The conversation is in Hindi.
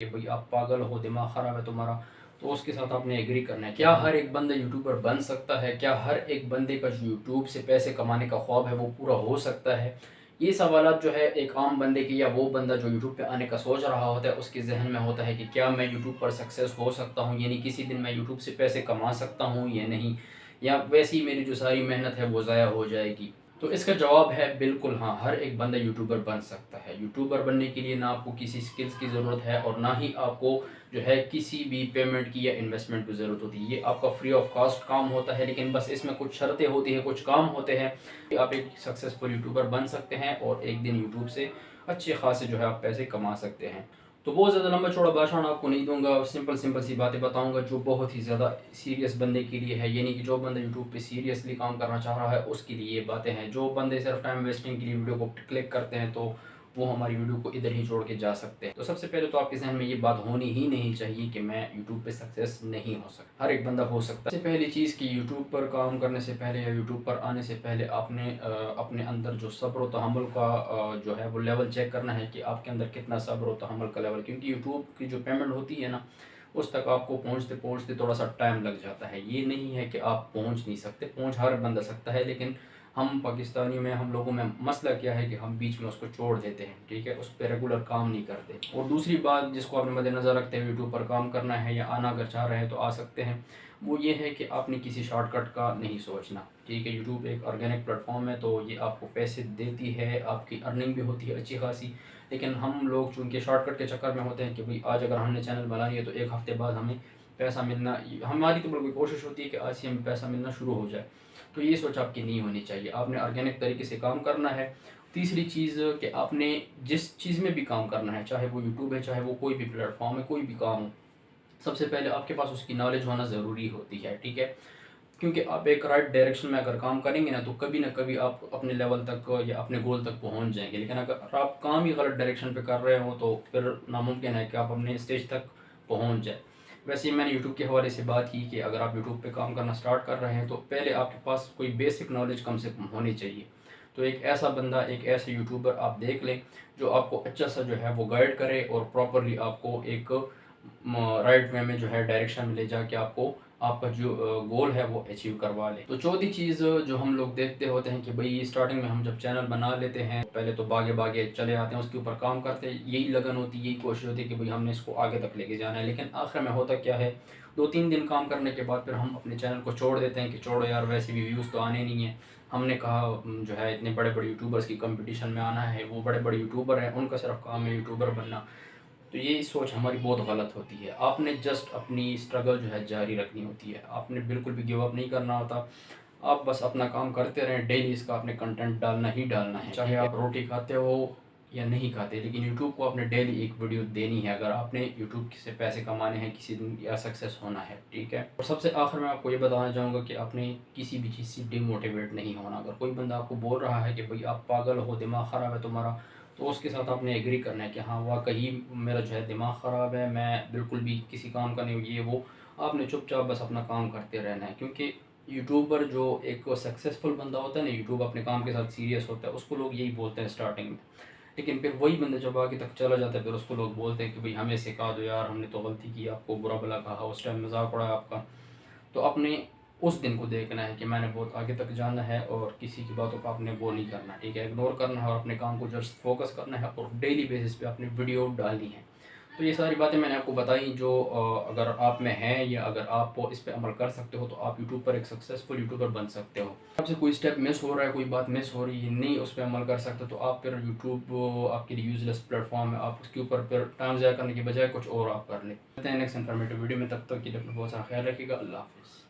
कि भाई आप पागल हो, दिमाग ख़राब है तुम्हारा, तो उसके साथ आपने एग्री करना है। क्या हर एक बंदा यूट्यूबर बन सकता है? क्या हर एक बंदे का जो यूट्यूब से पैसे कमाने का ख्वाब है वो पूरा हो सकता है? ये सवालात जो है एक आम बंदे की, या वो बंदा जो यूट्यूब पे आने का सोच रहा होता है उसके ज़हन में होता है कि क्या मैं यूट्यूब पर सक्सेस हो सकता हूँ, यानी किसी दिन मैं यूट्यूब से पैसे कमा सकता हूँ या नहीं, या वैसी मेरी जो सारी मेहनत है वो ज़ाया हो जाएगी। तो इसका जवाब है बिल्कुल हाँ, हर एक बंदा यूट्यूबर बन सकता है। यूट्यूबर बनने के लिए ना आपको किसी स्किल्स की ज़रूरत है और ना ही आपको जो है किसी भी पेमेंट की या इन्वेस्टमेंट की ज़रूरत होती है। ये आपका फ्री ऑफ कॉस्ट काम होता है, लेकिन बस इसमें कुछ शर्तें होती हैं, कुछ काम होते हैं कि आप एक सक्सेसफुल यूट्यूबर बन सकते हैं और एक दिन यूट्यूब से अच्छे खासे जो है आप पैसे कमा सकते हैं। तो बहुत ज़्यादा लंबा चौड़ा भाषण आपको नहीं दूंगा, सिंपल सिंपल सी बातें बताऊंगा जो बहुत ही ज़्यादा सीरियस बंदे के लिए है, यानी कि जो बंदा यूट्यूब पे सीरियसली काम करना चाह रहा है उसके लिए ये बातें हैं। जो बंदे सिर्फ टाइम वेस्टिंग के लिए वीडियो को क्लिक करते हैं तो वो हमारी वीडियो को इधर ही छोड़ के जा सकते हैं। तो सबसे पहले तो आपके जहन में ये बात होनी ही नहीं चाहिए कि मैं यूट्यूब पे सक्सेस नहीं हो सकता, हर एक बंदा हो सकता है। सबसे पहली चीज़ कि यूट्यूब पर काम करने से पहले या यूट्यूब पर आने से पहले आपने अपने अंदर जो सब्र व तहम्मुल का जो है वो लेवल चेक करना है कि आपके अंदर कितना सब्र व तहम्मुल का लेवल, क्योंकि यूट्यूब की जो पेमेंट होती है ना उस तक आपको पहुंचते पहुंचते थोड़ा सा टाइम लग जाता है। ये नहीं है कि आप पहुंच नहीं सकते, पहुंच हर बंदा सकता है, लेकिन हम पाकिस्तानियों में, हम लोगों में मसला क्या है कि हम बीच में उसको छोड़ देते हैं, ठीक है, उस पर रेगुलर काम नहीं करते। और दूसरी बात जिसको आपने मद्देनज़र रखते हुए यूट्यूब पर काम करना है या आना अगर चाह रहे हैं तो आ सकते हैं, वो ये है कि आपने किसी शॉर्टकट का नहीं सोचना, ठीक है। यूट्यूब एक ऑर्गेनिक प्लेटफॉर्म है तो ये आपको पैसे देती है, आपकी अर्निंग भी होती है अच्छी खासी, लेकिन हम लोग चूँकि शॉर्टकट के चक्कर में होते हैं कि भाई आज अगर हमने चैनल बना लिया तो एक हफ़्ते बाद हमें पैसा मिलना, हमारी तो बिल्कुल कोशिश होती है कि आज से हमें पैसा मिलना शुरू हो जाए। तो ये सोच आपकी नहीं होनी चाहिए, आपने ऑर्गेनिक तरीके से काम करना है। तीसरी चीज़ कि आपने जिस चीज़ में भी काम करना है, चाहे वो यूट्यूब है, चाहे वो कोई भी प्लेटफॉर्म है, कोई भी काम हो, सबसे पहले आपके पास उसकी नॉलेज होना ज़रूरी होती है, ठीक है। क्योंकि आप एक राइट डायरेक्शन में अगर काम करेंगे ना कभी आप अपने लेवल तक या अपने गोल तक पहुंच जाएंगे, लेकिन अगर आप काम ही गलत डायरेक्शन पे कर रहे हो तो फिर नामुमकिन है कि आप अपने स्टेज तक पहुंच जाए। वैसे ही मैंने यूट्यूब के हवाले से बात की कि अगर आप यूट्यूब पे काम करना स्टार्ट कर रहे हैं तो पहले आपके पास कोई बेसिक नॉलेज कम से कम होनी चाहिए। तो एक ऐसा बंदा, एक ऐसे यूट्यूबर आप देख लें जो आपको अच्छा सा जो है वो गाइड करे और प्रॉपरली आपको एक राइट वे में जो है डायरेक्शन में ले जाके आपको आपका जो गोल है वो अचीव करवा ले। तो चौथी चीज़ जो हम लोग देखते होते हैं कि भाई स्टार्टिंग में हम जब चैनल बना लेते हैं पहले तो भागे भागे चले आते हैं, उसके ऊपर काम करते हैं, यही लगन होती है, यही कोशिश होती है कि भाई हमने इसको आगे तक लेके जाना है, लेकिन आखिर में होता क्या है, 2-3 दिन काम करने के बाद फिर हम अपने चैनल को छोड़ देते हैं कि छोड़ो यार, वैसे भी व्यूज़ तो आने नहीं है। हमने कहा जो है इतने बड़े बड़े यूट्यूबर्स की कंपटीशन में आना है, वो बड़े बड़े यूट्यूबर हैं, उनका सिर्फ काम है यूट्यूबर बनना। तो ये सोच हमारी बहुत गलत होती है। आपने जस्ट अपनी स्ट्रगल जो है जारी रखनी होती है, आपने बिल्कुल भी गिव अप नहीं करना होता। आप बस अपना काम करते रहें, डेली इसका आपने कंटेंट डालना ही डालना है, चाहे आप रोटी खाते हो या नहीं खाते, लेकिन यूट्यूब को आपने डेली एक वीडियो देनी है अगर आपने यूट्यूब से पैसे कमाने हैं किसी दिन या सक्सेस होना है, ठीक है। और सबसे आखिर में आपको ये बताना चाहूँगा कि आपने किसी भी चीज़ से डिमोटिवेट नहीं होना। अगर कोई बंदा आपको बोल रहा है कि भाई आप पागल हो, दिमाग ख़राब है तुम्हारा, तो उसके साथ आपने एग्री करना है कि हाँ वाकई मेरा जो है दिमाग ख़राब है, मैं बिल्कुल भी किसी काम का नहीं हूँ, ये वो। आपने चुपचाप बस अपना काम करते रहना है, क्योंकि यूट्यूबर जो एक सक्सेसफुल बंदा होता है ना, यूट्यूब अपने काम के साथ सीरियस होता है, उसको लोग यही बोलते हैं स्टार्टिंग में, लेकिन फिर वही बंदा जब आगे तक चला जाता है फिर उसको लोग बोलते हैं कि भाई हमें सिखा दो यार, हमने तो गलती की, आपको बुरा भला कहा, उस टाइम मजाक उड़ाया आपका। तो आपने उस दिन को देखना है कि मैंने बहुत आगे तक जाना है और किसी की बातों का आपने वो नहीं करना, ठीक है, इग्नोर करना है और अपने काम को जस्ट फोकस करना है और डेली बेसिस पे अपनी वीडियो डालनी है। तो ये सारी बातें मैंने आपको बताई जो अगर आप में हैं या अगर आप इस पे अमल कर सकते हो तो आप यूट्यूब पर एक सक्सेसफुल यूट्यूबर बन सकते हो। आपसे कोई स्टेप मिस हो रहा है, कोई बात मिस हो रही है, नहीं उस पर अमल कर सकते तो आप फिर यूट्यूब आपके लिए यूजलेस प्लेटफॉर्म है, आप उसके ऊपर फिर टाइम ज़ाया करने के बजाय कुछ और आप कर लें। मिलते हैं नेक्स्ट इन्फॉर्मेटिव वीडियो में, तब तक के लिए अपना बहुत सारा ख्याल रखिएगा। अल्लाह हाफिज़।